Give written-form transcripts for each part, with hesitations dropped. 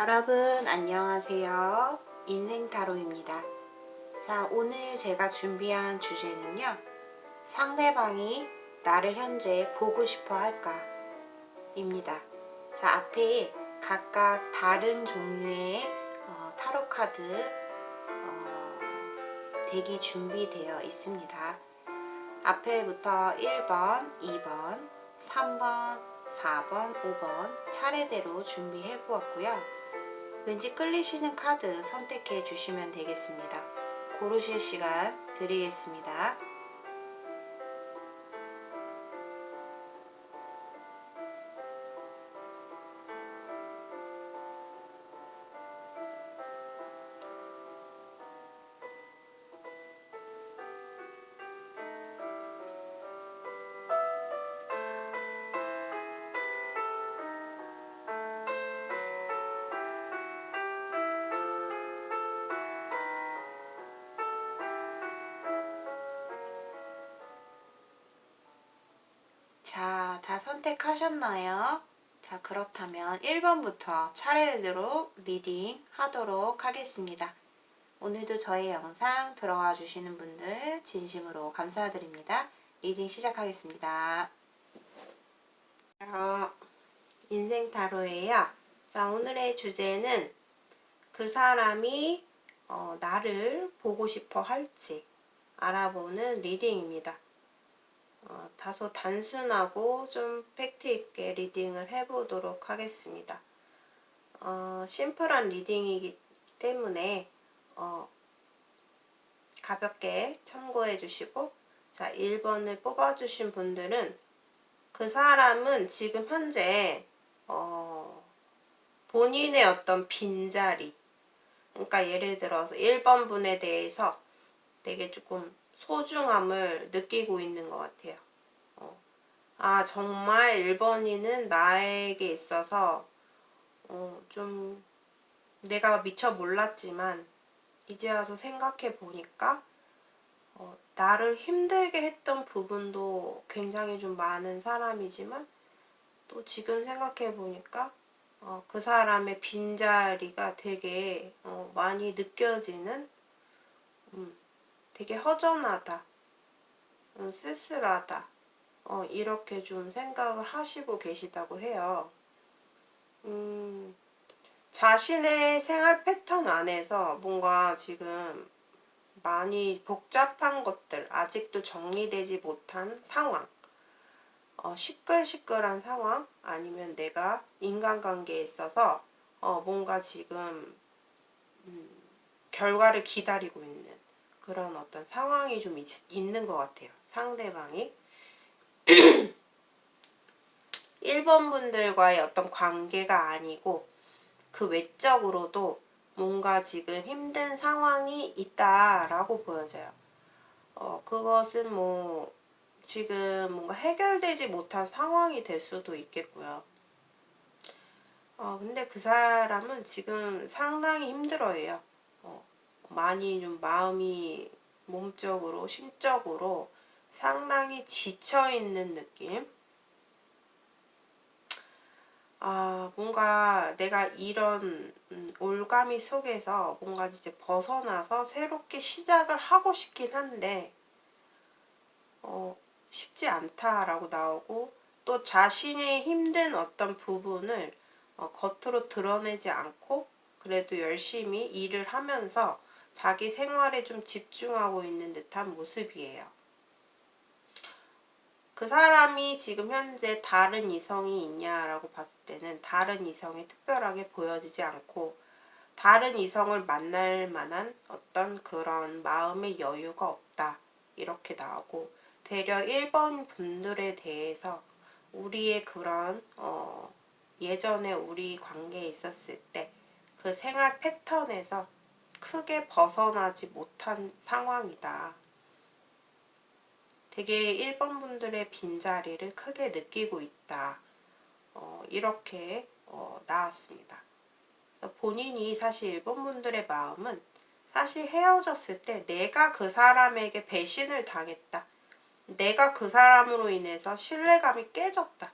여러분 안녕하세요. 인생타로입니다. 자, 오늘 제가 준비한 주제는요. 상대방이 나를 현재 보고 싶어 할까? 입니다. 자, 앞에 각각 다른 종류의 타로 카드 덱이 준비되어 있습니다. 앞에부터 1번, 2번, 3번, 4번, 5번 차례대로 준비해 보았고요. 왠지 끌리시는 카드 선택해 주시면 되겠습니다. 고르실 시간 드리겠습니다. 자, 다 선택하셨나요? 자, 그렇다면 1번부터 차례대로 리딩 하도록 하겠습니다. 오늘도 저의 영상 들어와 주시는 분들 진심으로 감사드립니다. 리딩 시작하겠습니다. 인생 타로예요. 자, 오늘의 주제는 그 사람이 나를 보고 싶어 할지 알아보는 리딩입니다. 다소 단순하고 좀 팩트 있게 리딩을 해보도록 하겠습니다. 심플한 리딩이기 때문에 가볍게 참고해 주시고, 자, 1번을 뽑아주신 분들은 그 사람은 지금 현재 본인의 어떤 빈자리, 그러니까 예를 들어서 1번 분에 대해서 되게 조금 소중함을 느끼고 있는 것 같아요. 정말 1번이는 나에게 있어서 좀 내가 미처 몰랐지만 이제 와서 생각해 보니까 나를 힘들게 했던 부분도 굉장히 좀 많은 사람이지만 또 지금 생각해 보니까 그 사람의 빈자리가 되게 많이 느껴지는, 되게 허전하다, 쓸쓸하다, 이렇게 좀 생각을 하시고 계시다고 해요. 자신의 생활 패턴 안에서 뭔가 지금 많이 복잡한 것들, 아직도 정리되지 못한 상황, 시끌시끌한 상황, 아니면 내가 인간관계에 있어서 뭔가 지금 결과를 기다리고 있는 그런 어떤 상황이 좀 있는 것 같아요. 상대방이 1번 분들과의 어떤 관계가 아니고 그 외적으로도 뭔가 지금 힘든 상황이 있다라고 보여져요. 그것은 뭐 지금 뭔가 해결되지 못한 상황이 될 수도 있겠고요. 근데 그 사람은 지금 상당히 힘들어해요. 많이 좀 마음이 몸적으로, 심적으로 상당히 지쳐있는 느낌? 뭔가 내가 이런 올가미 속에서 뭔가 이제 벗어나서 새롭게 시작을 하고 싶긴 한데 쉽지 않다라고 나오고, 또 자신의 힘든 어떤 부분을 겉으로 드러내지 않고 그래도 열심히 일을 하면서 자기 생활에 좀 집중하고 있는 듯한 모습이에요. 그 사람이 지금 현재 다른 이성이 있냐라고 봤을 때는 다른 이성이 특별하게 보여지지 않고 다른 이성을 만날 만한 어떤 그런 마음의 여유가 없다, 이렇게 나오고, 되려 1번 분들에 대해서 우리의 그런 예전에 우리 관계에 있었을 때 그 생활 패턴에서 크게 벗어나지 못한 상황이다. 되게 1번 분들의 빈자리를 크게 느끼고 있다. 이렇게 나왔습니다. 본인이 사실 1번 분들의 마음은 사실 헤어졌을 때 내가 그 사람에게 배신을 당했다, 내가 그 사람으로 인해서 신뢰감이 깨졌다,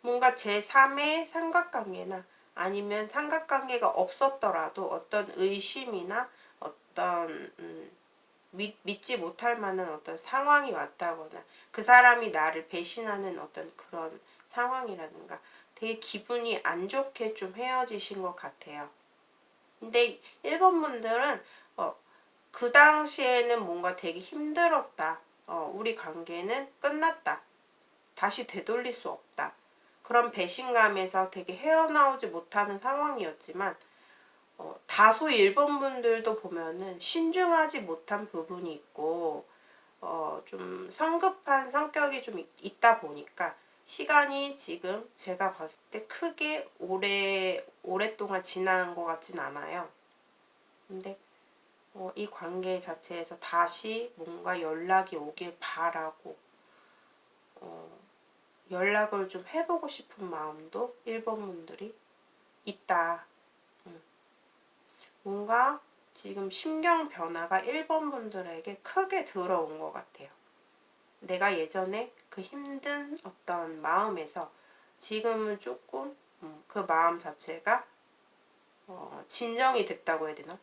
뭔가 제3의 삼각관계나 아니면 삼각관계가 없었더라도 어떤 의심이나 어떤 믿지 못할 만한 어떤 상황이 왔다거나 그 사람이 나를 배신하는 어떤 그런 상황이라든가 되게 기분이 안 좋게 좀 헤어지신 것 같아요. 근데 1번 분들은 그 당시에는 뭔가 되게 힘들었다. 우리 관계는 끝났다. 다시 되돌릴 수 없다. 그런 배신감에서 되게 헤어나오지 못하는 상황이었지만 다소 1번 분들도 보면은 신중하지 못한 부분이 있고 좀 성급한 성격이 좀 있다 보니까 시간이 지금 제가 봤을 때 크게 오랫동안 지난 것 같진 않아요. 근데 이 관계 자체에서 다시 뭔가 연락이 오길 바라고 연락을 좀 해보고 싶은 마음도 1번 분들이 있다. 뭔가 지금 심경 변화가 1번 분들에게 크게 들어온 것 같아요. 내가 예전에 그 힘든 어떤 마음에서 지금은 조금 그 마음 자체가 진정이 됐다고 해야 되나?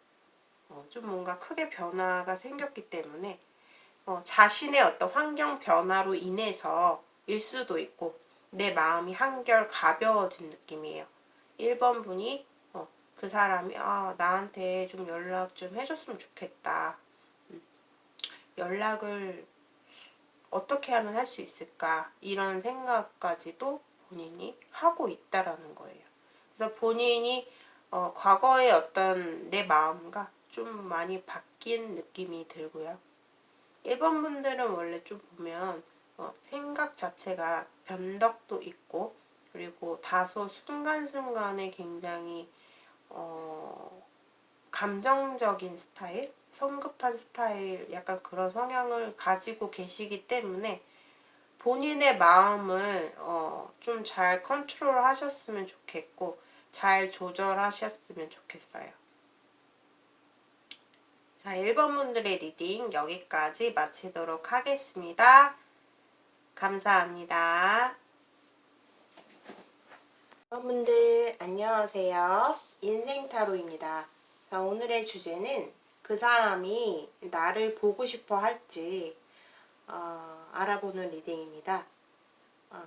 좀 뭔가 크게 변화가 생겼기 때문에 자신의 어떤 환경 변화로 인해서 일 수도 있고 내 마음이 한결 가벼워진 느낌이에요. 1번 분이 그 사람이 나한테 좀 연락 좀 해줬으면 좋겠다. 연락을 어떻게 하면 할 수 있을까? 이런 생각까지도 본인이 하고 있다라는 거예요. 그래서 본인이 과거의 어떤 내 마음과 좀 많이 바뀐 느낌이 들고요. 1번 분들은 원래 좀 보면 생각 자체가 변덕도 있고 그리고 다소 순간순간에 굉장히 감정적인 스타일, 성급한 스타일 약간 그런 성향을 가지고 계시기 때문에 본인의 마음을 좀 잘 컨트롤 하셨으면 좋겠고 잘 조절하셨으면 좋겠어요. 자, 1번 분들의 리딩 여기까지 마치도록 하겠습니다. 감사합니다. 1번 분들 안녕하세요. 인생타로입니다. 자, 오늘의 주제는 그 사람이 나를 보고 싶어 할지 알아보는 리딩입니다.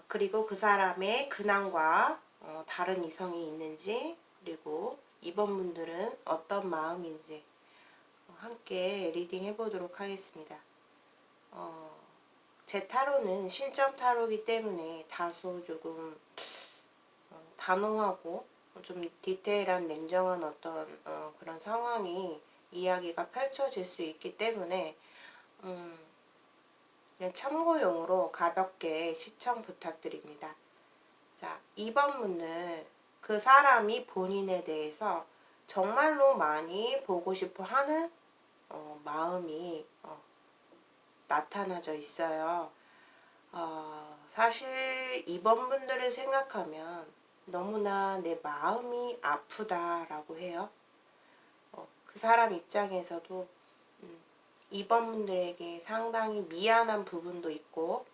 그리고 그 사람의 근황과 다른 이성이 있는지 그리고 2번 분들은 어떤 마음인지 함께 리딩 해보도록 하겠습니다. 제 타로는 실전 타로이기 때문에 다소 조금 단호하고 좀 디테일한 냉정한 어떤 그런 상황이 이야기가 펼쳐질 수 있기 때문에 그냥 참고용으로 가볍게 시청 부탁드립니다. 자, 2번 분은 그 사람이 본인에 대해서 정말로 많이 보고 싶어 하는 마음이 나타나져 있어요. 사실 2번 분들을 생각하면 너무나 내 마음이 아프다라고 해요. 그 사람 입장에서도 2번 분들에게 상당히 미안한 부분도 있고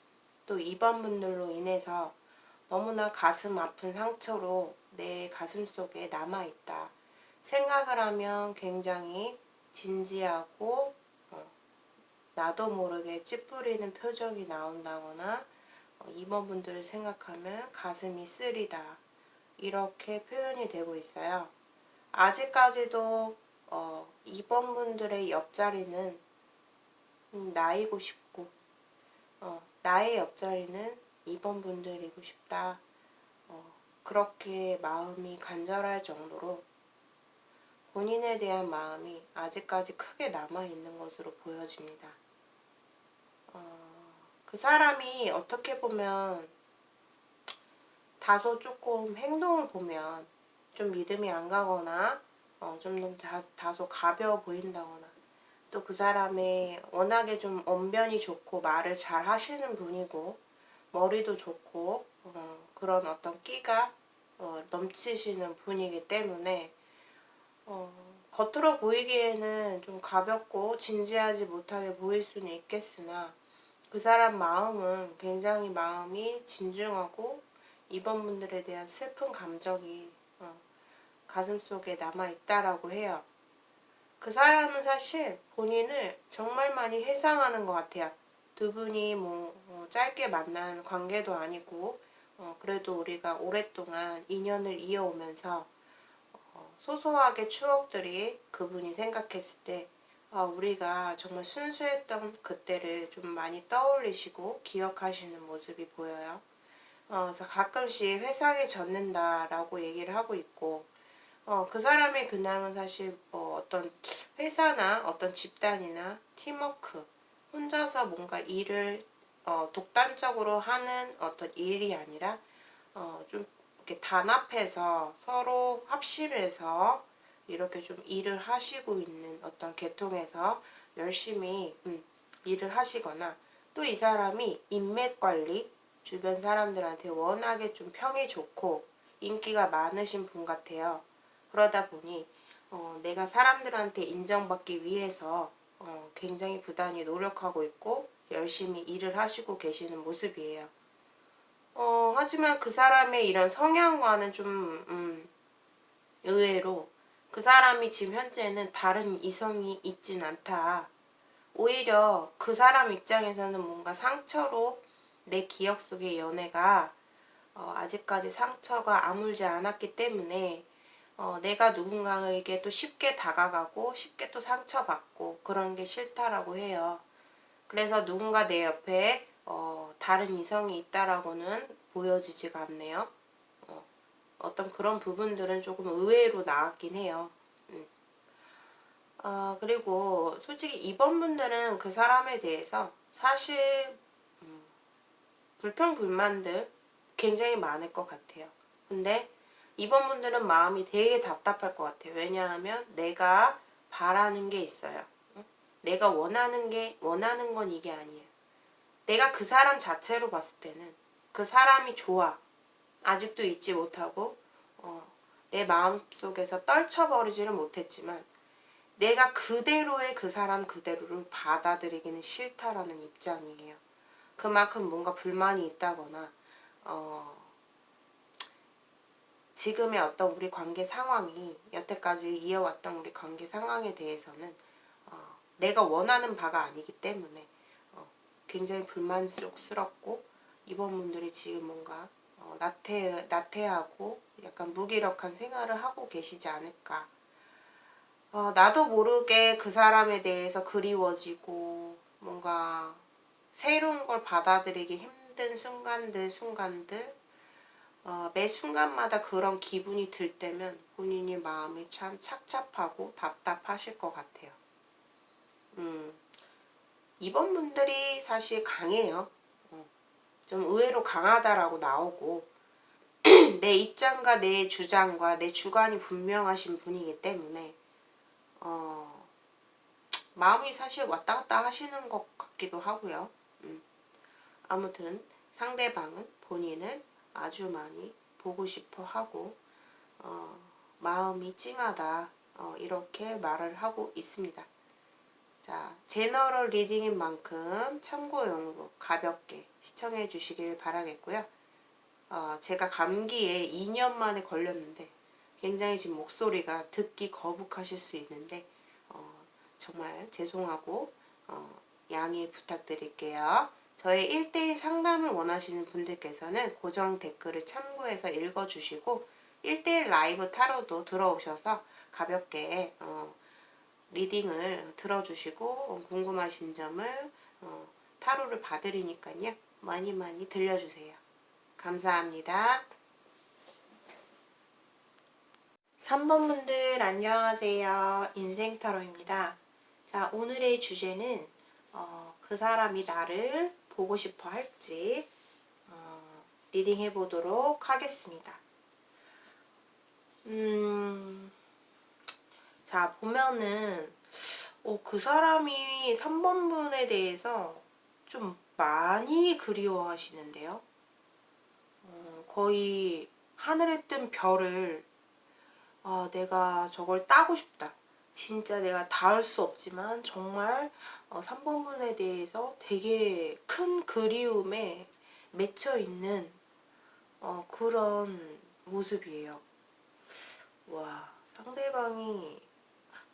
또 2번 분들로 인해서 너무나 가슴 아픈 상처로 내 가슴 속에 남아있다. 생각을 하면 굉장히 진지하고 나도 모르게 찌푸리는 표정이 나온다거나 2번 분들을 생각하면 가슴이 쓰리다. 이렇게 표현이 되고 있어요. 아직까지도 2번 분들의 옆자리는 나이고 싶고 나의 옆자리는 2번 분들이고 싶다. 그렇게 마음이 간절할 정도로 본인에 대한 마음이 아직까지 크게 남아있는 것으로 보여집니다. 그 사람이 어떻게 보면 다소 조금 행동을 보면 좀 믿음이 안 가거나 좀 다소 가벼워 보인다거나 또 그 사람의 워낙에 좀 언변이 좋고 말을 잘 하시는 분이고 머리도 좋고 그런 어떤 끼가 넘치시는 분이기 때문에 겉으로 보이기에는 좀 가볍고 진지하지 못하게 보일 수는 있겠으나 그 사람 마음은 굉장히 마음이 진중하고 2번 분들에 대한 슬픈 감정이 가슴속에 남아있다라고 해요. 그 사람은 사실 본인을 정말 많이 회상하는 것 같아요. 두 분이 짧게 만난 관계도 아니고 그래도 우리가 오랫동안 인연을 이어오면서 소소하게 추억들이 그분이 생각했을 때 우리가 정말 순수했던 그때를 좀 많이 떠올리시고 기억하시는 모습이 보여요. 그래서 가끔씩 회상이 젖는다라고 얘기를 하고 있고 그 사람의 근황은 사실 어떤 회사나 어떤 집단이나 팀워크, 혼자서 뭔가 일을 독단적으로 하는 어떤 일이 아니라 좀 이렇게 단합해서 서로 합심해서 이렇게 좀 일을 하시고 있는 어떤 계통에서 열심히 일을 하시거나 또 이 사람이 인맥 관리, 주변 사람들한테 워낙에 좀 평이 좋고 인기가 많으신 분 같아요. 그러다 보니 내가 사람들한테 인정받기 위해서 굉장히 부단히 노력하고 있고 열심히 일을 하시고 계시는 모습이에요. 하지만 그 사람의 이런 성향과는 좀 의외로 그 사람이 지금 현재는 다른 이성이 있진 않다. 오히려 그 사람 입장에서는 뭔가 상처로 내 기억 속의 연애가 아직까지 상처가 아물지 않았기 때문에 내가 누군가에게 또 쉽게 다가가고 쉽게 또 상처받고 그런 게 싫다라고 해요. 그래서 누군가 내 옆에 다른 이성이 있다라고는 보여지지가 않네요. 어떤 그런 부분들은 조금 의외로 나왔긴 해요. 그리고 솔직히 이번 분들은 그 사람에 대해서 사실 불평 불만들 굉장히 많을 것 같아요. 근데 이번 분들은 마음이 되게 답답할 것 같아요. 왜냐하면 내가 바라는 게 있어요. 내가 원하는 건 이게 아니에요. 내가 그 사람 자체로 봤을 때는 그 사람이 좋아. 아직도 잊지 못하고 내 마음속에서 떨쳐버리지를 못했지만 내가 그대로의 그 사람 그대로를 받아들이기는 싫다라는 입장이에요. 그만큼 뭔가 불만이 있다거나 지금의 어떤 우리 관계 상황이 여태까지 이어왔던 우리 관계 상황에 대해서는 내가 원하는 바가 아니기 때문에 굉장히 불만스럽고 이번 분들이 지금 뭔가 나태하고 약간 무기력한 생활을 하고 계시지 않을까. 나도 모르게 그 사람에 대해서 그리워지고 뭔가 새로운 걸 받아들이기 힘든 순간들 매 순간마다 그런 기분이 들 때면 본인이 마음이 참 착잡하고 답답하실 것 같아요. 이번 분들이 사실 강해요. 좀 의외로 강하다라고 나오고 내 입장과 내 주장과 내 주관이 분명하신 분이기 때문에 마음이 사실 왔다 갔다 하시는 것 같기도 하고요. 아무튼 상대방은 본인을 아주 많이 보고 싶어 하고 마음이 찡하다 이렇게 말을 하고 있습니다. 자, 제너럴 리딩인 만큼 참고용으로 가볍게 시청해 주시길 바라겠고요. 제가 감기에 2년 만에 걸렸는데 굉장히 지금 목소리가 듣기 거북하실 수 있는데 정말 죄송하고 양해 부탁드릴게요. 저의 1대1 상담을 원하시는 분들께서는 고정 댓글을 참고해서 읽어주시고 1대1 라이브 타로도 들어오셔서 가볍게 리딩을 들어주시고 궁금하신 점을 타로를 봐드리니까요. 많이 많이 들려주세요. 감사합니다. 3번 분들 안녕하세요. 인생타로입니다. 자, 오늘의 주제는 그 사람이 나를 보고 싶어 할지 리딩 해보도록 하겠습니다. 자, 보면은 그 사람이 3번 분에 대해서 좀 많이 그리워하시는데요. 거의 하늘에 뜬 별을 내가 저걸 따고 싶다. 진짜 내가 닿을 수 없지만 정말 3번 분에 대해서 되게 큰 그리움에 맺혀 있는 그런 모습이에요. 와, 상대방이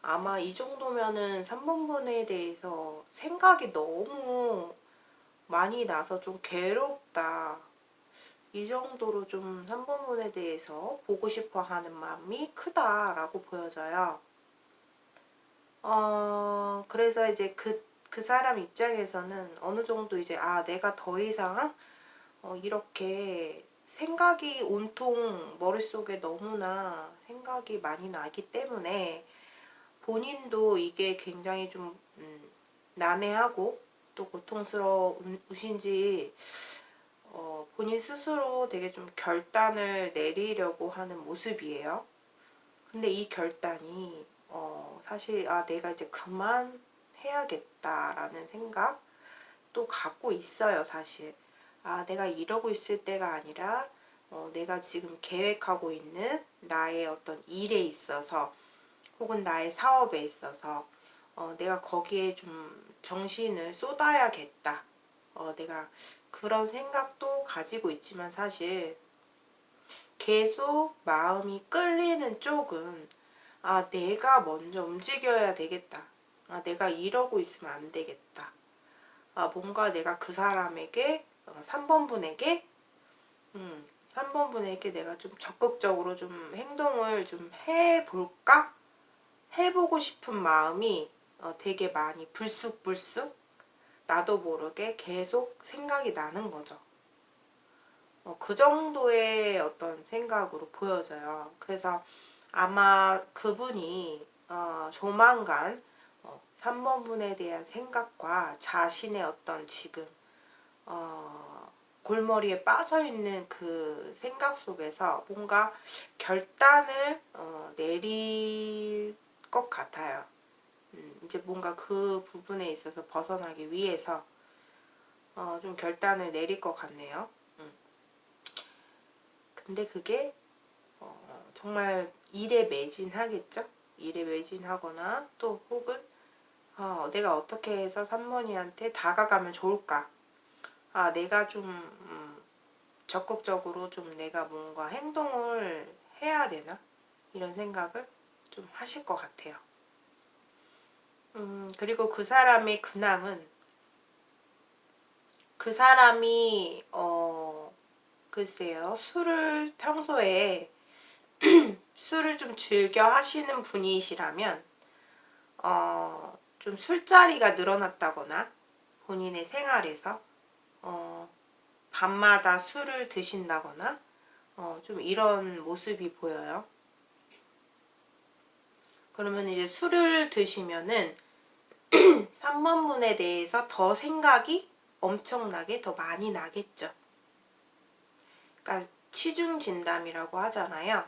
아마 이 정도면은 3번 분에 대해서 생각이 너무 많이 나서 좀 괴롭다. 이 정도로 좀 3번 분에 대해서 보고 싶어 하는 마음이 크다라고 보여져요. 그래서 이제 그 사람 입장에서는 어느 정도 이제, 내가 더 이상, 이렇게 생각이 온통 머릿속에 너무나 생각이 많이 나기 때문에 본인도 이게 굉장히 좀, 난해하고 또 고통스러우신지, 본인 스스로 되게 좀 결단을 내리려고 하는 모습이에요. 근데 이 결단이 사실 내가 이제 그만해야겠다라는 생각도 갖고 있어요, 사실. 내가 이러고 있을 때가 아니라 내가 지금 계획하고 있는 나의 어떤 일에 있어서 혹은 나의 사업에 있어서 내가 거기에 좀 정신을 쏟아야겠다. 내가 그런 생각도 가지고 있지만 사실 계속 마음이 끌리는 쪽은 내가 먼저 움직여야 되겠다. 내가 이러고 있으면 안 되겠다. 뭔가 내가 그 사람에게 3번 분에게 3번 분에게 내가 좀 적극적으로 좀 행동을 좀 해볼까? 해보고 싶은 마음이 되게 많이 불쑥불쑥 나도 모르게 계속 생각이 나는 거죠. 그 정도의 어떤 생각으로 보여져요. 그래서 아마 그분이 조만간 3번 분에 대한 생각과 자신의 어떤 지금 골머리에 빠져있는 그 생각 속에서 뭔가 결단을 내릴 것 같아요. 이제 뭔가 그 부분에 있어서 벗어나기 위해서 좀 결단을 내릴 것 같네요. 근데 그게 정말 일에 매진하겠죠? 일에 매진하거나 또 혹은 내가 어떻게 해서 산모니한테 다가가면 좋을까? 내가 좀 적극적으로 좀 내가 뭔가 행동을 해야 되나? 이런 생각을 좀 하실 것 같아요. 그리고 그 사람의 근황은 그 사람이 글쎄요, 술을 평소에 술을 좀 즐겨 하시는 분이시라면 좀 술자리가 늘어났다거나 본인의 생활에서 밤마다 술을 드신다거나 좀 이런 모습이 보여요. 그러면 이제 술을 드시면은 3번 분에 대해서 더 생각이 엄청나게 더 많이 나겠죠. 그러니까 취중 진담이라고 하잖아요.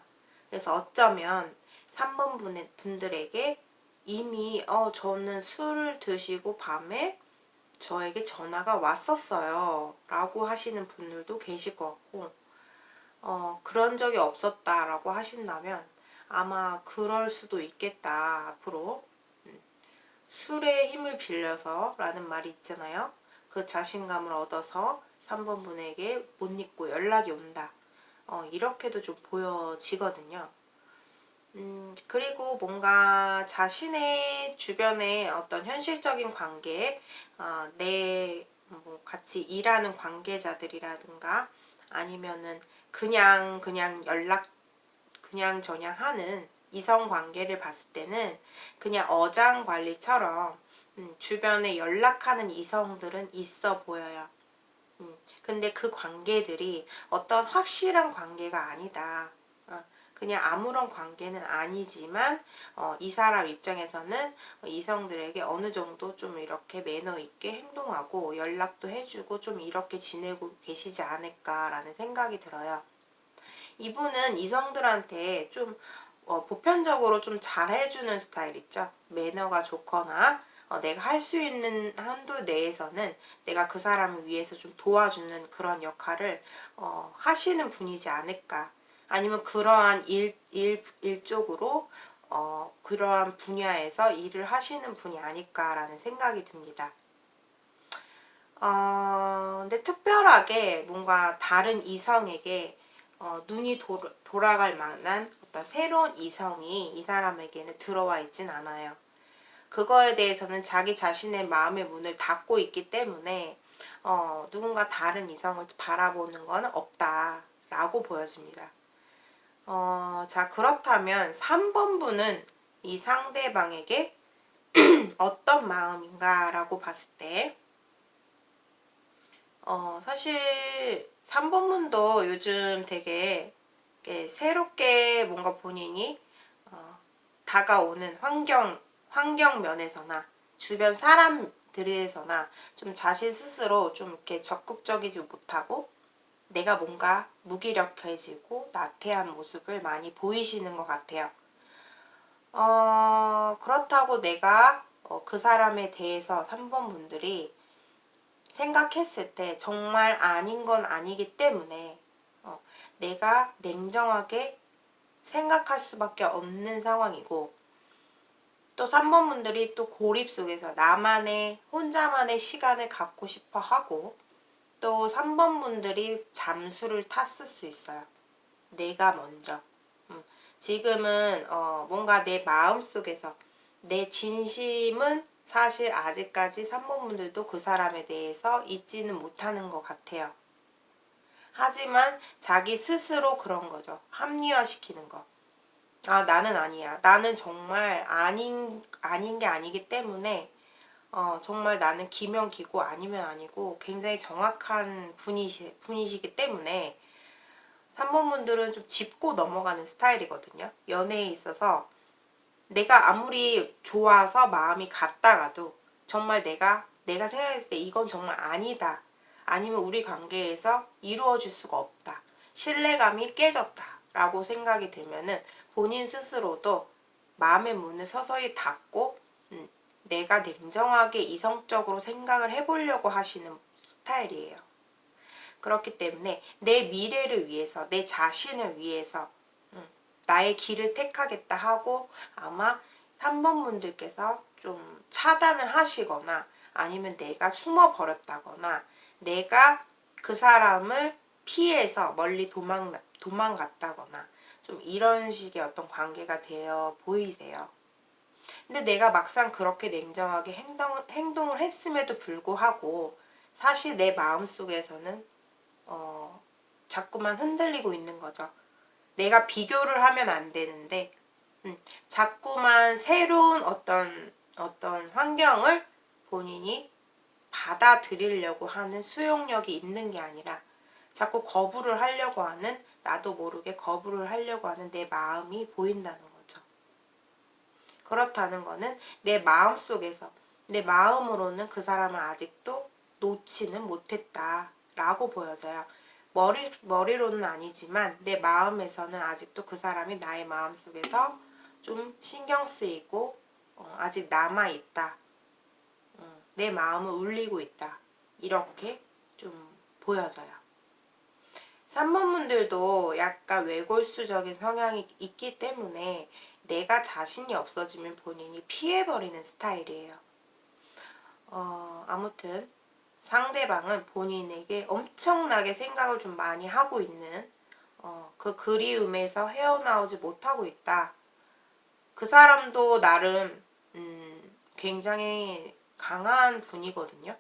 그래서 어쩌면 3번 분들에게 이미 저는 술을 드시고 밤에 저에게 전화가 왔었어요 라고 하시는 분들도 계실 것 같고 그런 적이 없었다라고 하신다면 아마 그럴 수도 있겠다. 앞으로 술의 힘을 빌려서 라는 말이 있잖아요. 그 자신감을 얻어서 3번 분에게 못 잊고 연락이 온다. 이렇게도 좀 보여지거든요. 그리고 뭔가 자신의 주변의 어떤 현실적인 관계, 뭐 같이 일하는 관계자들이라든가 아니면은 그냥 그냥 저냥 하는 이성 관계를 봤을 때는 그냥 어장 관리처럼 주변에 연락하는 이성들은 있어 보여요. 근데 그 관계들이 어떤 확실한 관계가 아니다. 그냥 아무런 관계는 아니지만 이 사람 입장에서는 이성들에게 어느 정도 좀 이렇게 매너 있게 행동하고 연락도 해주고 좀 이렇게 지내고 계시지 않을까라는 생각이 들어요. 이분은 이성들한테 좀 보편적으로 좀 잘해주는 스타일 있죠. 매너가 좋거나 내가 할 수 있는 한도 내에서는 내가 그 사람을 위해서 좀 도와주는 그런 역할을 하시는 분이지 않을까. 아니면 그러한 일쪽으로 그러한 분야에서 일을 하시는 분이 아닐까라는 생각이 듭니다. 근데 특별하게 뭔가 다른 이성에게 눈이 돌아갈 만한 어떤 새로운 이성이 이 사람에게는 들어와 있진 않아요. 그거에 대해서는 자기 자신의 마음의 문을 닫고 있기 때문에 누군가 다른 이성을 바라보는 건 없다라고 보여집니다. 자, 그렇다면 3번 분은 이 상대방에게 어떤 마음인가라고 봤을 때 사실 3번 분도 요즘 되게 새롭게 뭔가 본인이 다가오는 환경 면에서나 주변 사람들에서나 좀 자신 스스로 좀 이렇게 적극적이지 못하고 내가 뭔가 무기력해지고 나태한 모습을 많이 보이시는 것 같아요. 그렇다고 내가 그 사람에 대해서 3번 분들이 생각했을 때 정말 아닌 건 아니기 때문에 내가 냉정하게 생각할 수밖에 없는 상황이고, 또 3번 분들이 또 고립 속에서 나만의 혼자만의 시간을 갖고 싶어 하고, 또 3번 분들이 잠수를 탔을 수 있어요. 내가 먼저. 지금은 뭔가 내 마음속에서 내 진심은 사실 아직까지 3번 분들도 그 사람에 대해서 잊지는 못하는 것 같아요. 하지만 자기 스스로 그런 거죠. 합리화시키는 거. 아, 나는 아니야. 나는 정말 아닌 게 아니기 때문에 정말 나는 기면 기고 아니면 아니고 굉장히 정확한 분이시기 때문에 3번 분들은 좀 짚고 넘어가는 스타일이거든요. 연애에 있어서 내가 아무리 좋아서 마음이 갔다가도 정말 내가 생각했을 때 이건 정말 아니다. 아니면 우리 관계에서 이루어질 수가 없다. 신뢰감이 깨졌다. 라고 생각이 들면은 본인 스스로도 마음의 문을 서서히 닫고 내가 냉정하게 이성적으로 생각을 해보려고 하시는 스타일이에요. 그렇기 때문에 내 미래를 위해서, 내 자신을 위해서 나의 길을 택하겠다 하고 아마 3번 분들께서 좀 차단을 하시거나 아니면 내가 숨어버렸다거나 내가 그 사람을 피해서 멀리 도망갔다거나 좀 이런 식의 어떤 관계가 되어 보이세요. 근데 내가 막상 그렇게 냉정하게 행동을 했음에도 불구하고 사실 내 마음속에서는 자꾸만 흔들리고 있는 거죠. 내가 비교를 하면 안 되는데 자꾸만 새로운 어떤 환경을 본인이 받아들이려고 하는 수용력이 있는 게 아니라 자꾸 거부를 하려고 하는, 나도 모르게 거부를 하려고 하는 내 마음이 보인다는 거죠. 그렇다는 거는 내 마음속에서, 내 마음으로는 그 사람을 아직도 놓지는 못했다라고 보여져요. 머리로는 아니지만 내 마음에서는 아직도 그 사람이 나의 마음속에서 좀 신경 쓰이고 아직 남아있다. 내 마음을 울리고 있다. 이렇게 좀 보여져요. 3번 분들도 약간 외골수적인 성향이 있기 때문에 내가 자신이 없어지면 본인이 피해버리는 스타일이에요. 아무튼 상대방은 본인에게 엄청나게 생각을 좀 많이 하고 있는 그 그리움에서 헤어나오지 못하고 있다. 그 사람도 나름 굉장히 강한 분이거든요.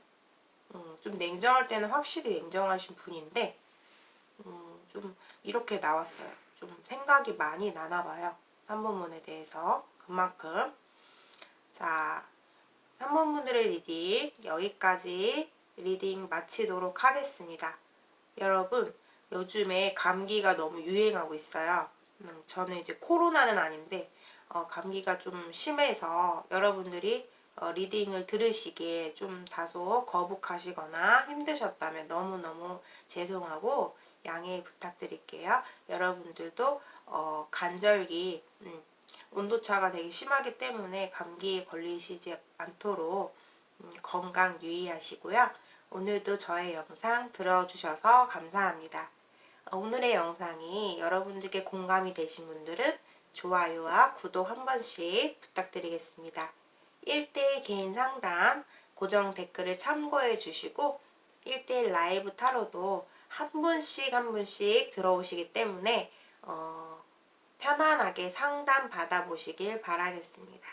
좀 냉정할 때는 확실히 냉정하신 분인데 좀 이렇게 나왔어요. 좀 생각이 많이 나나 봐요. 3번 분에 대해서 그만큼. 자, 3번 분들의 리딩 여기까지 리딩 마치도록 하겠습니다. 여러분, 요즘에 감기가 너무 유행하고 있어요. 저는 이제 코로나는 아닌데 감기가 좀 심해서 여러분들이 리딩을 들으시기에 좀 다소 거북하시거나 힘드셨다면 너무너무 죄송하고 양해 부탁드릴게요. 여러분들도 간절기 온도차가 되게 심하기 때문에 감기에 걸리시지 않도록 건강 유의하시고요. 오늘도 저의 영상 들어주셔서 감사합니다. 오늘의 영상이 여러분들께 공감이 되신 분들은 좋아요와 구독 한 번씩 부탁드리겠습니다. 1대1 개인 상담 고정 댓글을 참고해 주시고 1대1 라이브 타로도 한 분씩 들어오시기 때문에 편안하게 상담 받아보시길 바라겠습니다.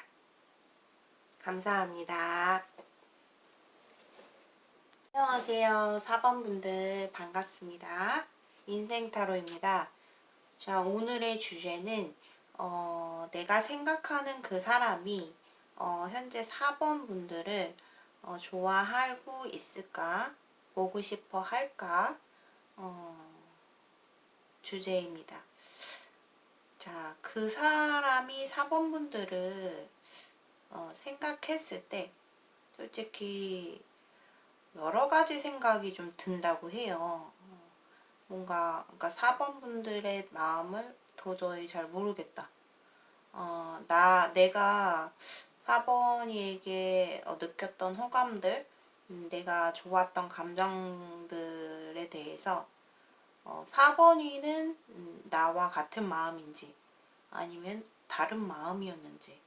감사합니다. 안녕하세요. 4번 분들 반갑습니다. 인생타로입니다. 자, 오늘의 주제는 내가 생각하는 그 사람이 현재 4번 분들을 좋아하고 있을까? 보고 싶어 할까? 주제입니다. 자, 그 사람이 4번 분들을 생각했을 때 솔직히 여러 가지 생각이 좀 든다고 해요. 그러니까 4번 분들의 마음을 도저히 잘 모르겠다. 내가 4번이에게 느꼈던 호감들, 내가 좋았던 감정들에 대해서 4번이는 나와 같은 마음인지 아니면 다른 마음이었는지,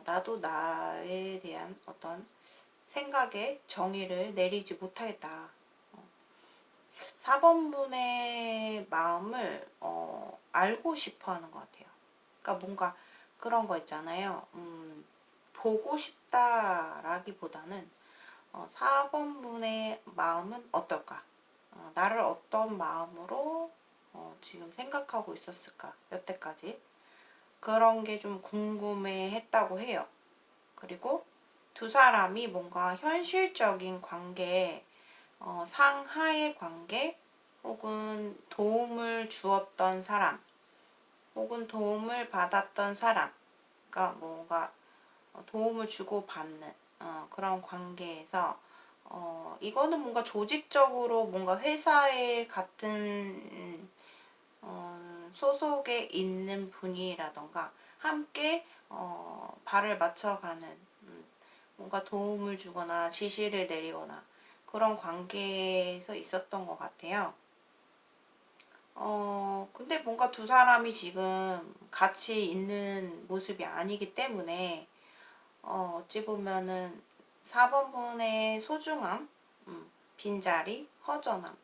나도 나에 대한 어떤 생각에 정의를 내리지 못하겠다. 4번분의 마음을 알고 싶어 하는 것 같아요. 그러니까 뭔가 그런 거 있잖아요. 보고 싶다라기보다는 4번분의 마음은 어떨까? 나를 어떤 마음으로 지금 생각하고 있었을까? 여태까지. 그런 게 좀 궁금해 했다고 해요. 그리고 두 사람이 뭔가 현실적인 관계, 상하의 관계, 혹은 도움을 주었던 사람, 혹은 도움을 받았던 사람, 그러니까 뭔가 도움을 주고받는 그런 관계에서 이거는 뭔가 조직적으로 뭔가 회사에 같은 소속에 있는 분이라던가 함께 발을 맞춰가는 뭔가 도움을 주거나 지시를 내리거나 그런 관계에서 있었던 것 같아요. 근데 뭔가 두 사람이 지금 같이 있는 모습이 아니기 때문에 어찌 보면은 4번분의 소중함, 빈자리, 허전함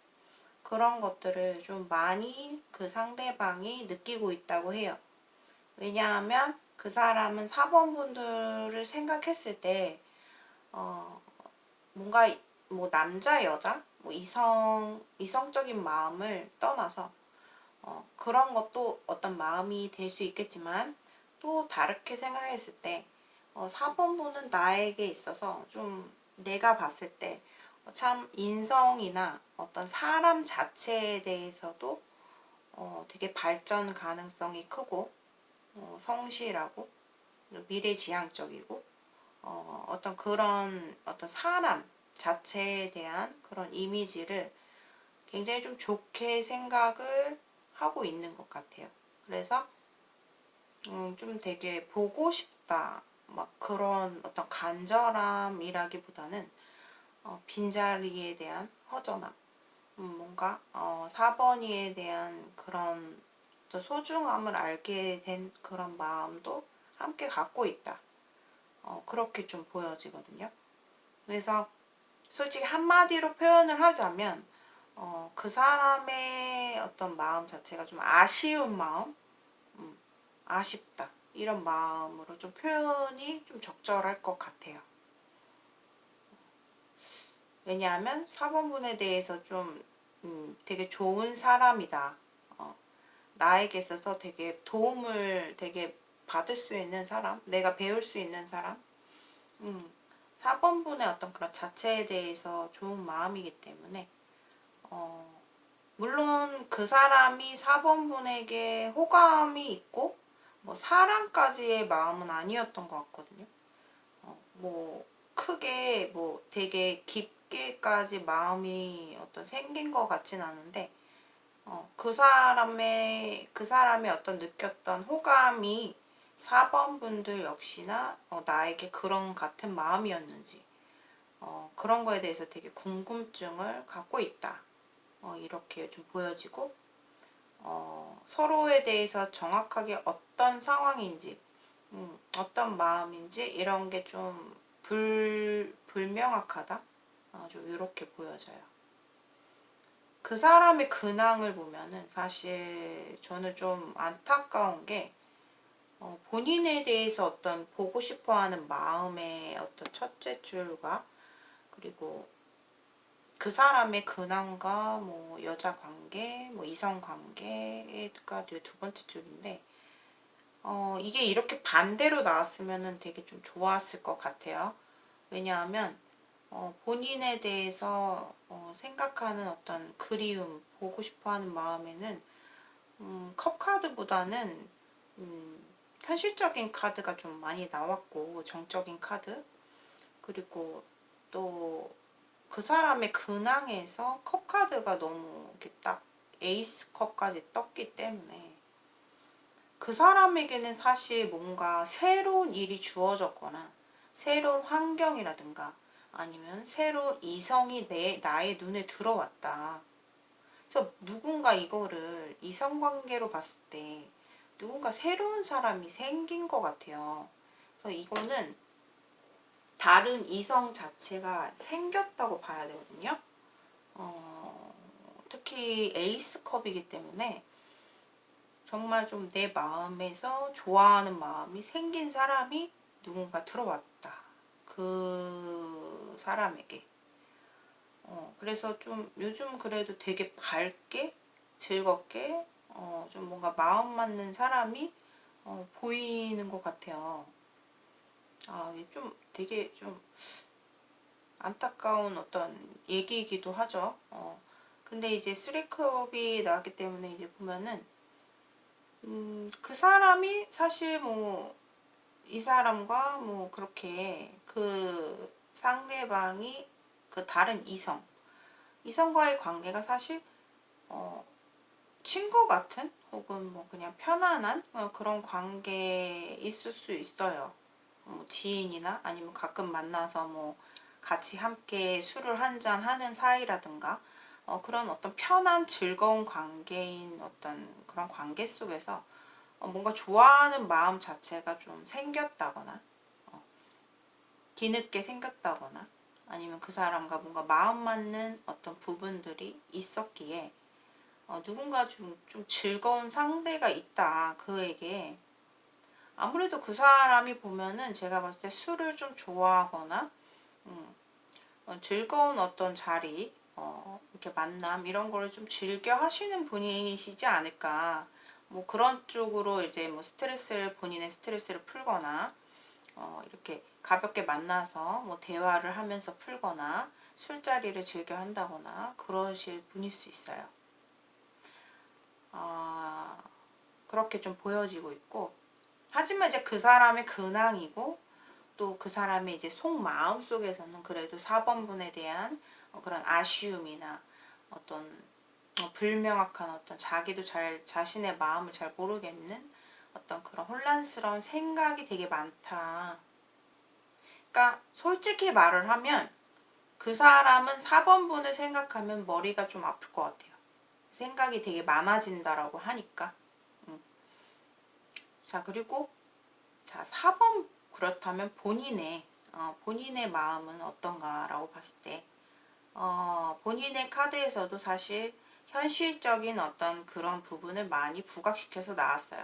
그런 것들을 좀 많이 그 상대방이 느끼고 있다고 해요. 왜냐하면 그 사람은 4번분들을 생각했을 때 뭔가 뭐 남자, 여자, 뭐 이성적인 마음을 떠나서 그런 것도 어떤 마음이 될 수 있겠지만 또 다르게 생각했을 때 4번분은 나에게 있어서 좀 내가 봤을 때 참 인성이나 어떤 사람 자체에 대해서도 되게 발전 가능성이 크고 성실하고 미래지향적이고 어떤 그런 어떤 사람 자체에 대한 그런 이미지를 굉장히 좀 좋게 생각을 하고 있는 것 같아요. 그래서 좀 되게 보고 싶다. 막 그런 어떤 간절함이라기보다는 빈자리에 대한 허전함. 뭔가 4번이에 대한 그런 소중함을 알게 된 그런 마음도 함께 갖고 있다. 그렇게 좀 보여지거든요. 그래서 솔직히 한마디로 표현을 하자면 그 사람의 어떤 마음 자체가 좀 아쉬운 마음, 아쉽다 이런 마음으로 좀 표현이 좀 적절할 것 같아요. 왜냐하면 4번분에 대해서 좀 되게 좋은 사람이다. 나에게 있어서 되게 도움을 되게 받을 수 있는 사람, 내가 배울 수 있는 사람. 4번분의 어떤 그런 자체에 대해서 좋은 마음이기 때문에 물론 그 사람이 4번분에게 호감이 있고 뭐 사랑까지의 마음은 아니었던 것 같거든요. 뭐 크게 뭐 되게 깊게까지 마음이 어떤 생긴 것 같진 않은데 그 사람의 어떤 느꼈던 호감이 4번 분들 역시나 나에게 그런 같은 마음이었는지 그런 거에 대해서 되게 궁금증을 갖고 있다. 이렇게 좀 보여지고 서로에 대해서 정확하게 어떤 상황인지 어떤 마음인지 이런 게 좀 불명확하다. 좀 이렇게 보여져요. 그 사람의 근황을 보면은 사실 저는 좀 안타까운 게 본인에 대해서 어떤 보고 싶어 하는 마음의 어떤 첫째 줄과 그리고 그 사람의 근황과 뭐 여자 관계, 뭐 이성 관계가 두 번째 줄인데 이게 이렇게 반대로 나왔으면 되게 좀 좋았을 것 같아요. 왜냐하면 본인에 대해서 생각하는 어떤 그리움, 보고 싶어하는 마음에는 컵 카드보다는 현실적인 카드가 좀 많이 나왔고 정적인 카드 그리고 또 그 사람의 근황에서 컵 카드가 너무 이렇게 딱 에이스 컵까지 떴기 때문에 그 사람에게는 사실 뭔가 새로운 일이 주어졌거나 새로운 환경이라든가 아니면 새로운 이성이 나의 눈에 들어왔다. 그래서 누군가 이거를 이성관계로 봤을 때 누군가 새로운 사람이 생긴 것 같아요. 그래서 이거는 다른 이성 자체가 생겼다고 봐야 되거든요. 특히 에이스컵이기 때문에 정말 좀 내 마음에서 좋아하는 마음이 생긴 사람이 누군가 들어왔다. 그 사람에게. 그래서 좀 요즘 그래도 되게 밝게 즐겁게 좀 뭔가 마음 맞는 사람이 보이는 것 같아요. 이게 좀 되게 좀 안타까운 어떤 얘기이기도 하죠. 근데 이제 쓰리컵이 나왔기 때문에 이제 보면은 그 사람이 사실 뭐 이 사람과 뭐 그렇게 그 상대방이 그 다른 이성과의 관계가 사실 친구 같은 혹은 뭐 그냥 편안한 그런 관계에 있을 수 있어요. 지인이나 아니면 가끔 만나서 뭐 같이 함께 술을 한잔 하는 사이라든가 그런 어떤 편한 즐거운 관계인 어떤 그런 관계 속에서 뭔가 좋아하는 마음 자체가 좀 생겼다거나 뒤늦게 생겼다거나 아니면 그 사람과 뭔가 마음 맞는 어떤 부분들이 있었기에 누군가 좀 즐거운 상대가 있다 그에게. 아무래도 그 사람이 보면은 제가 봤을 때 술을 좀 좋아하거나 즐거운 어떤 자리 이렇게 만남 이런 거를 좀 즐겨 하시는 분이시지 않을까. 뭐 그런 쪽으로 이제 뭐 본인의 스트레스를 풀거나 이렇게 가볍게 만나서 뭐 대화를 하면서 풀거나 술자리를 즐겨 한다거나 그러실 분일 수 있어요. 그렇게 좀 보여지고 있고, 하지만 이제 그 사람의 근황이고 또 그 사람의 이제 속마음 속에서는 그래도 4번분에 대한 그런 아쉬움이나 어떤 불명확한 어떤 자기도 자신의 마음을 잘 모르겠는 어떤 그런 혼란스러운 생각이 되게 많다. 그러니까 솔직히 말을 하면 그 사람은 4번분을 생각하면 머리가 좀 아플 것 같아요. 생각이 되게 많아진다라고 하니까. 자, 그리고 자, 4번 그렇다면 본인의 마음은 어떤가라고 봤을 때 본인의 카드에서도 사실 현실적인 어떤 그런 부분을 많이 부각시켜서 나왔어요.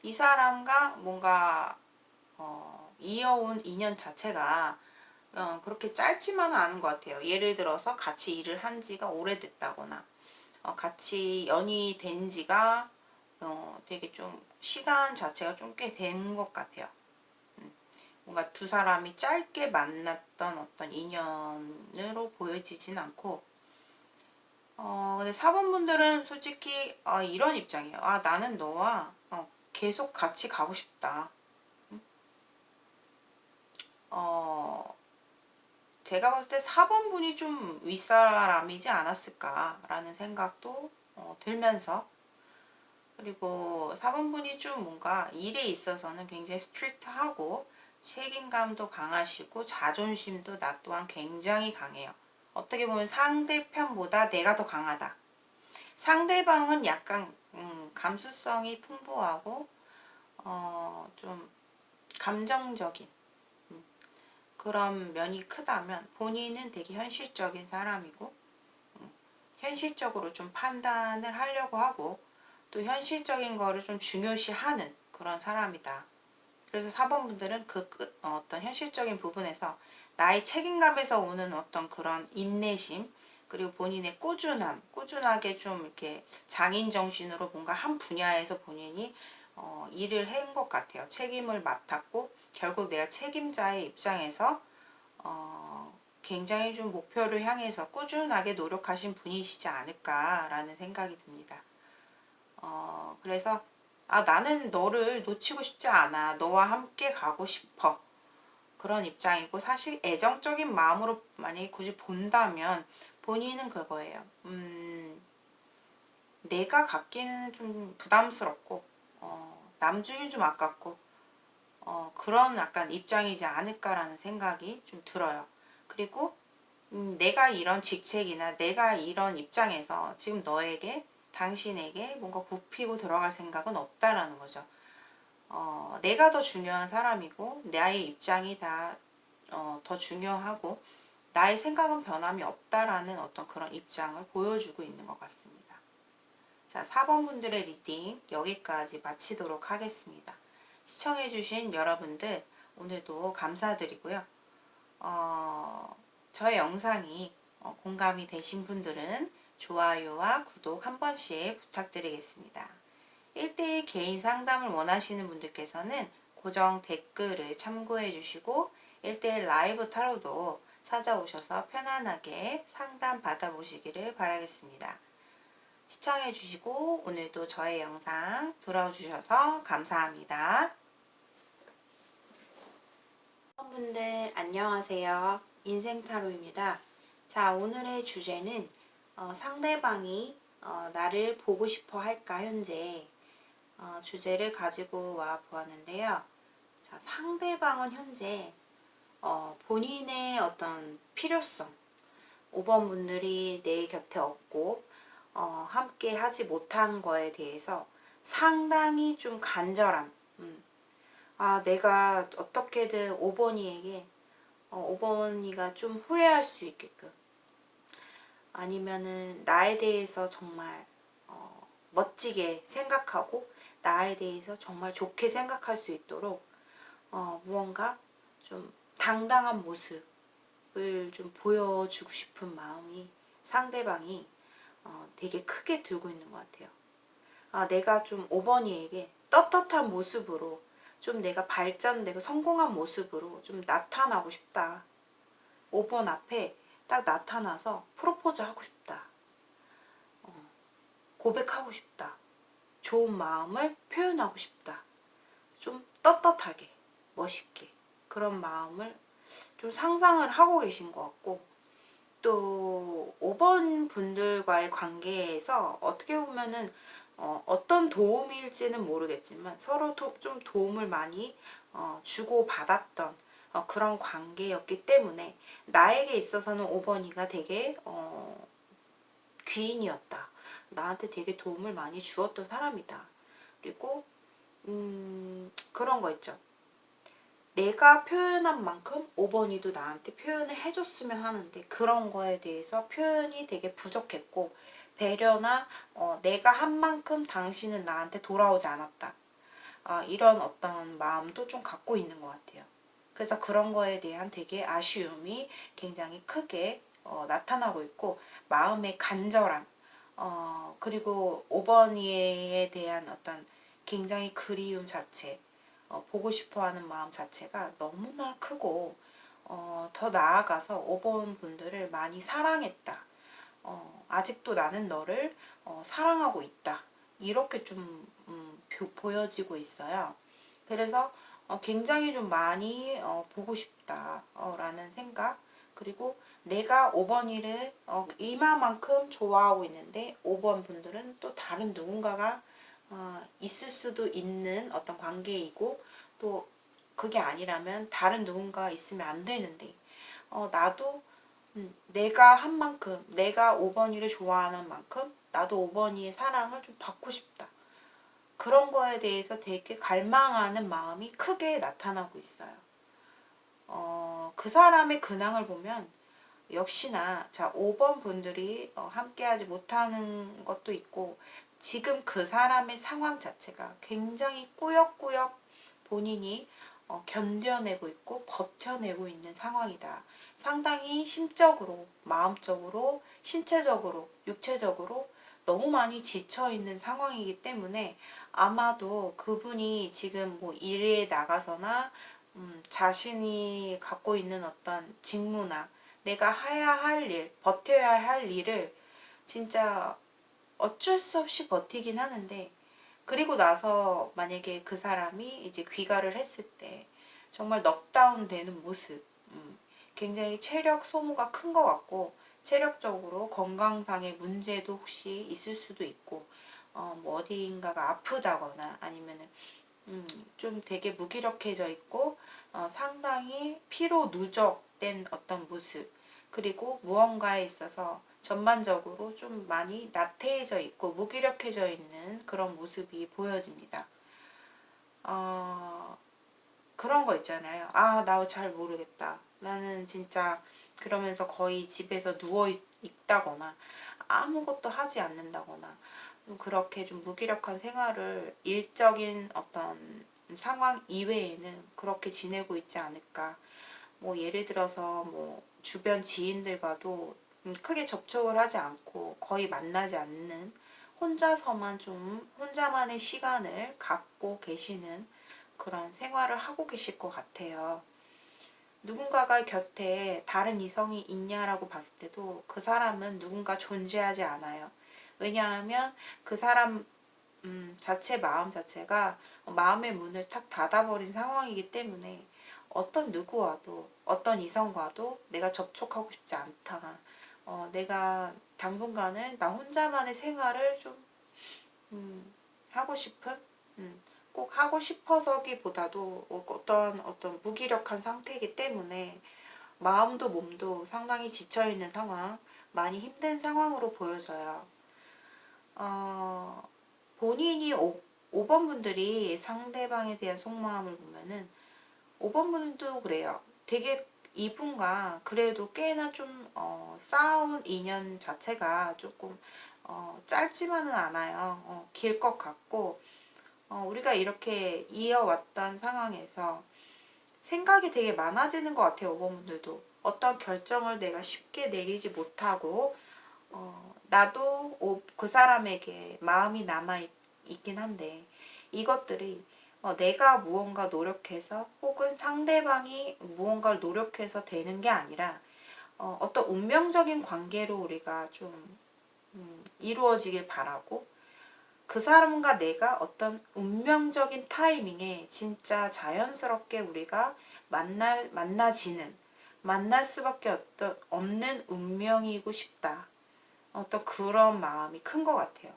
이 사람과 뭔가 이어온 인연 자체가 그렇게 짧지만은 않은 것 같아요. 예를 들어서 같이 일을 한 지가 오래됐다거나 같이 연이 된 지가 되게 좀 시간 자체가 좀 꽤 된 것 같아요. 뭔가 두 사람이 짧게 만났던 어떤 인연으로 보여지진 않고 근데 4번분들은 솔직히 이런 입장이에요. 나는 너와 계속 같이 가고 싶다. 제가 봤을 때 4번분이 좀 윗사람이지 않았을까라는 생각도 들면서 그리고 4번분이 좀 뭔가 일에 있어서는 굉장히 스트릭트하고 책임감도 강하시고 자존심도 나 또한 굉장히 강해요. 어떻게 보면 상대편보다 내가 더 강하다. 상대방은 약간 감수성이 풍부하고 좀 감정적인 그런 면이 크다면 본인은 되게 현실적인 사람이고 현실적으로 좀 판단을 하려고 하고 또 현실적인 거를 좀 중요시하는 그런 사람이다. 그래서 4번 분들은 어떤 현실적인 부분에서 나의 책임감에서 오는 어떤 그런 인내심, 그리고 본인의 꾸준하게 좀 이렇게 장인 정신으로 뭔가 한 분야에서 본인이 일을 한 것 같아요. 책임을 맡았고 결국 내가 책임자의 입장에서 굉장히 좀 목표를 향해서 꾸준하게 노력하신 분이시지 않을까라는 생각이 듭니다. 그래서 나는 너를 놓치고 싶지 않아. 너와 함께 가고 싶어. 그런 입장이고 사실 애정적인 마음으로 만약에 굳이 본다면 본인은 그거예요. 내가 갖기는 좀 부담스럽고 남중이 좀 아깝고 그런 약간 입장이지 않을까라는 생각이 좀 들어요. 그리고 내가 이런 직책이나 내가 이런 입장에서 지금 너에게 당신에게 뭔가 굽히고 들어갈 생각은 없다라는 거죠. 내가 더 중요한 사람이고 나의 입장이 더 중요하고 나의 생각은 변함이 없다라는 어떤 그런 입장을 보여주고 있는 것 같습니다. 자, 4번 분들의 리딩 여기까지 마치도록 하겠습니다. 시청해주신 여러분들 오늘도 감사드리고요. 저의 영상이 공감이 되신 분들은 좋아요와 구독 한 번씩 부탁드리겠습니다. 1대1 개인 상담을 원하시는 분들께서는 고정 댓글을 참고해 주시고 1대1 라이브 타로도 찾아오셔서 편안하게 상담 받아보시기를 바라겠습니다. 시청해 주시고 오늘도 저의 영상 들어주셔서 감사합니다. 여러분들 안녕하세요. 인생타로입니다. 자, 오늘의 주제는 상대방이 나를 보고 싶어 할까 현재 주제를 가지고 와 보았는데요. 자, 상대방은 현재 본인의 어떤 필요성, 5번 분들이 내 곁에 없고 함께 하지 못한 거에 대해서 상당히 좀 간절함. 내가 어떻게든 5번이에게 5번이가 좀 후회할 수 있게끔 아니면은 나에 대해서 정말 멋지게 생각하고 나에 대해서 정말 좋게 생각할 수 있도록 무언가 좀 당당한 모습을 좀 보여주고 싶은 마음이 상대방이 되게 크게 들고 있는 것 같아요. 내가 좀 5번이에게 떳떳한 모습으로 좀 내가 발전되고 성공한 모습으로 좀 나타나고 싶다. 5번 앞에 딱 나타나서 프로포즈 하고 싶다. 고백하고 싶다. 좋은 마음을 표현하고 싶다. 좀 떳떳하게, 멋있게 그런 마음을 좀 상상을 하고 계신 것 같고 또 5번 분들과의 관계에서 어떻게 보면은 어떤 도움일지는 모르겠지만 서로 좀 도움을 많이 주고받았던 그런 관계였기 때문에 나에게 있어서는 5번이가 되게 귀인이었다. 나한테 되게 도움을 많이 주었던 사람이다. 그리고 그런 거 있죠. 내가 표현한 만큼 5번이도 나한테 표현을 해줬으면 하는데 그런 거에 대해서 표현이 되게 부족했고 배려나 내가 한 만큼 당신은 나한테 돌아오지 않았다. 이런 어떤 마음도 좀 갖고 있는 것 같아요. 그래서 그런 거에 대한 되게 아쉬움이 굉장히 크게 나타나고 있고 마음의 간절함 그리고 5번이에 대한 어떤 굉장히 그리움 자체 보고 싶어하는 마음 자체가 너무나 크고 더 나아가서 5번 분들을 많이 사랑했다. 아직도 나는 너를 사랑하고 있다. 이렇게 좀 보여지고 있어요. 그래서 굉장히 좀 많이 보고 싶다 라는 생각 그리고 내가 5번이를 이마만큼 좋아하고 있는데 5번 분들은 또 다른 누군가가 있을 수도 있는 어떤 관계이고 또 그게 아니라면 다른 누군가 있으면 안 되는데 나도 내가 한 만큼 내가 5번이를 좋아하는 만큼 나도 5번이의 사랑을 좀 받고 싶다. 그런 거에 대해서 되게 갈망하는 마음이 크게 나타나고 있어요. 그 사람의 근황을 보면 역시나 자 5번 분들이 함께하지 못하는 것도 있고 지금 그 사람의 상황 자체가 굉장히 꾸역꾸역 본인이 견뎌내고 있고 버텨내고 있는 상황이다. 상당히 심적으로, 마음적으로, 신체적으로, 육체적으로 너무 많이 지쳐 있는 상황이기 때문에 아마도 그분이 지금 뭐 일에 나가서나 자신이 갖고 있는 어떤 직무나 내가 해야 할 일, 버텨야 할 일을 진짜 어쩔 수 없이 버티긴 하는데 그리고 나서 만약에 그 사람이 이제 귀가를 했을 때 정말 넉다운 되는 모습, 굉장히 체력 소모가 큰 것 같고 체력적으로 건강상의 문제도 혹시 있을 수도 있고 뭐 어디인가가 아프다거나 아니면은 좀 되게 무기력해져 있고 상당히 피로 누적된 어떤 모습 그리고 무언가에 있어서 전반적으로 좀 많이 나태해져 있고 무기력해져 있는 그런 모습이 보여집니다. 어, 그런 거 있잖아요. 아, 나 잘 모르겠다. 나는 진짜 그러면서 거의 집에서 누워 있다거나 아무것도 하지 않는다거나 그렇게 좀 무기력한 생활을 일적인 어떤 상황 이외에는 그렇게 지내고 있지 않을까. 뭐 예를 들어서 뭐 주변 지인들과도 크게 접촉을 하지 않고 거의 만나지 않는 혼자서만 좀 혼자만의 시간을 갖고 계시는 그런 생활을 하고 계실 것 같아요. 누군가가 곁에 다른 이성이 있냐라고 봤을 때도 그 사람은 누군가 존재하지 않아요. 왜냐하면 그 사람 자체 마음 자체가 마음의 문을 탁 닫아버린 상황이기 때문에 어떤 누구와도 어떤 이성과도 내가 접촉하고 싶지 않다. 내가 당분간은 나 혼자만의 생활을 좀 하고 싶은 꼭 하고 싶어서기보다도 어떤 무기력한 상태이기 때문에 마음도 몸도 상당히 지쳐있는 상황, 많이 힘든 상황으로 보여져요. 어, 본인이 5번 분들이 상대방에 대한 속마음을 보면은 5번 분도 그래요. 되게 이분과 그래도 꽤나 좀 쌓아온 인연 자체가 조금 짧지만은 않아요. 길 것 같고 우리가 이렇게 이어왔던 상황에서 생각이 되게 많아지는 것 같아요. 5번 분들도 어떤 결정을 내가 쉽게 내리지 못하고 나도 그 사람에게 마음이 남아 있긴 한데 이것들이 내가 무언가 노력해서 혹은 상대방이 무언가를 노력해서 되는 게 아니라 어떤 운명적인 관계로 우리가 좀 이루어지길 바라고 그 사람과 내가 어떤 운명적인 타이밍에 진짜 자연스럽게 우리가 만나지는 만날 수밖에 없는 운명이고 싶다. 어떤 그런 마음이 큰 것 같아요.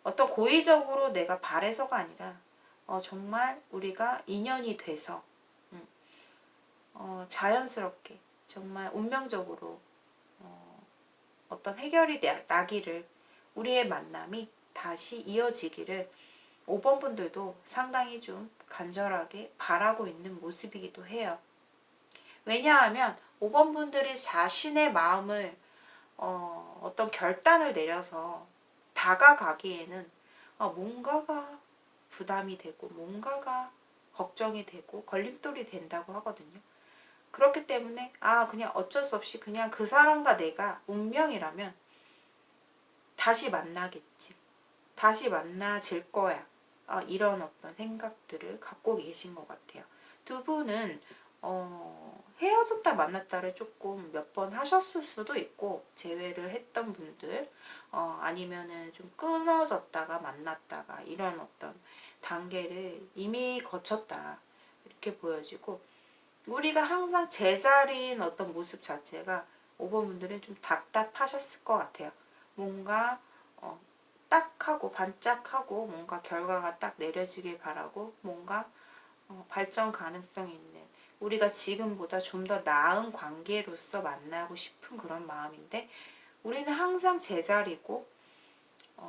어떤 고의적으로 내가 바래서가 아니라 정말 우리가 인연이 돼서 자연스럽게 정말 운명적으로 어떤 해결이 나기를 우리의 만남이 다시 이어지기를 5번 분들도 상당히 좀 간절하게 바라고 있는 모습이기도 해요. 왜냐하면 5번 분들이 자신의 마음을 어떤 결단을 내려서 다가가기에는 뭔가가 부담이 되고 뭔가가 걱정이 되고 걸림돌이 된다고 하거든요. 그렇기 때문에 그냥 어쩔 수 없이 그냥 그 사람과 내가 운명이라면 다시 만나겠지. 다시 만나질 거야. 이런 어떤 생각들을 갖고 계신 것 같아요. 두 분은 헤어졌다 만났다를 조금 몇 번 하셨을 수도 있고 제외를 했던 분들 아니면은 좀 끊어졌다가 만났다가 이런 어떤 단계를 이미 거쳤다 이렇게 보여지고 우리가 항상 제자리인 어떤 모습 자체가 5번 분들은 좀 답답하셨을 것 같아요. 뭔가 어, 딱 하고 반짝하고 뭔가 결과가 딱 내려지길 바라고 뭔가 발전 가능성이 있는 우리가 지금보다 좀 더 나은 관계로서 만나고 싶은 그런 마음인데 우리는 항상 제자리고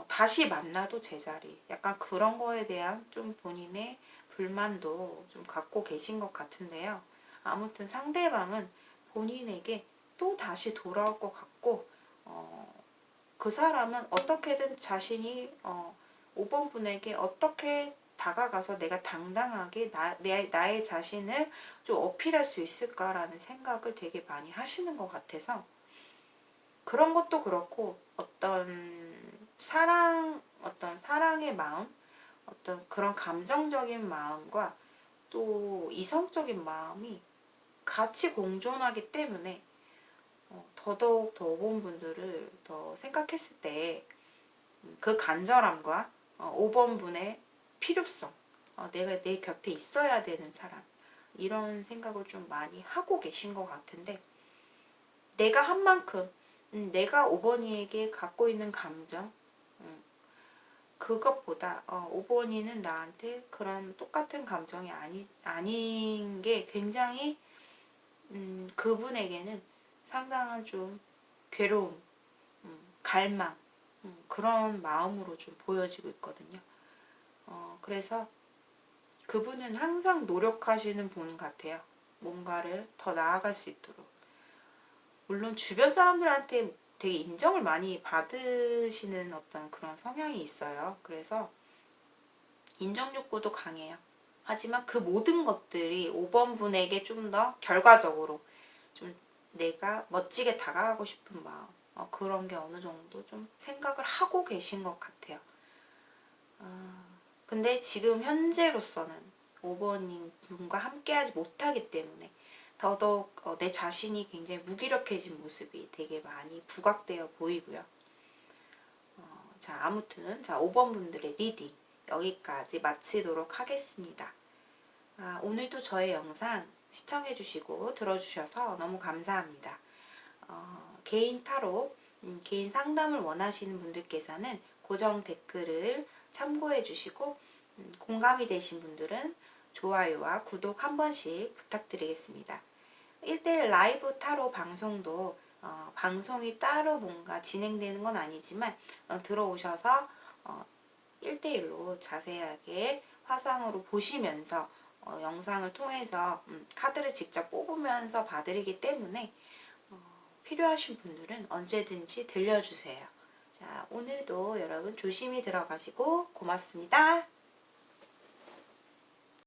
다시 만나도 제자리 약간 그런 거에 대한 좀 본인의 불만도 좀 갖고 계신 것 같은데요. 아무튼 상대방은 본인에게 또 다시 돌아올 것 같고, 그 사람은 어떻게든 자신이 5번 분에게 어떻게 다가가서 내가 당당하게 나의 자신을 좀 어필할 수 있을까라는 생각을 되게 많이 하시는 것 같아서, 그런 것도 그렇고 어떤 사랑의 마음, 어떤 그런 감정적인 마음과 또 이성적인 마음이 같이 공존하기 때문에 더더욱 더 5번 분들을 더 생각했을 때 그 간절함과 5번 분의 필요성, 내가 내 곁에 있어야 되는 사람, 이런 생각을 좀 많이 하고 계신 것 같은데, 내가 한 만큼 내가 5번이에게 갖고 있는 감정, 그것보다 5번이는 나한테 그런 똑같은 감정이 아닌 게 굉장히 그분에게는 상당한 좀 괴로움, 갈망, 그런 마음으로 좀 보여지고 있거든요. 그래서 그분은 항상 노력하시는 분 같아요. 뭔가를 더 나아갈 수 있도록. 물론 주변 사람들한테 되게 인정을 많이 받으시는 어떤 그런 성향이 있어요. 그래서 인정 욕구도 강해요. 하지만 그 모든 것들이 5번 분에게 좀 더 결과적으로 좀 내가 멋지게 다가가고 싶은 마음, 그런 게 어느 정도 좀 생각을 하고 계신 것 같아요. 근데 지금 현재로서는 5번인 분과 함께하지 못하기 때문에 더더욱 내 자신이 굉장히 무기력해진 모습이 되게 많이 부각되어 보이고요. 자, 아무튼 5번 분들의 리딩 여기까지 마치도록 하겠습니다. 오늘도 저의 영상 시청해주시고 들어주셔서 너무 감사합니다. 개인 타로, 개인 상담을 원하시는 분들께서는 고정 댓글을 참고해 주시고, 공감이 되신 분들은 좋아요와 구독 한 번씩 부탁드리겠습니다. 1대1 라이브 타로 방송도 방송이 따로 뭔가 진행되는 건 아니지만 들어오셔서 1대1로 자세하게 화상으로 보시면서 영상을 통해서 카드를 직접 뽑으면서 봐드리기 때문에 필요하신 분들은 언제든지 들려주세요. 자, 오늘도 여러분 조심히 들어가시고 고맙습니다.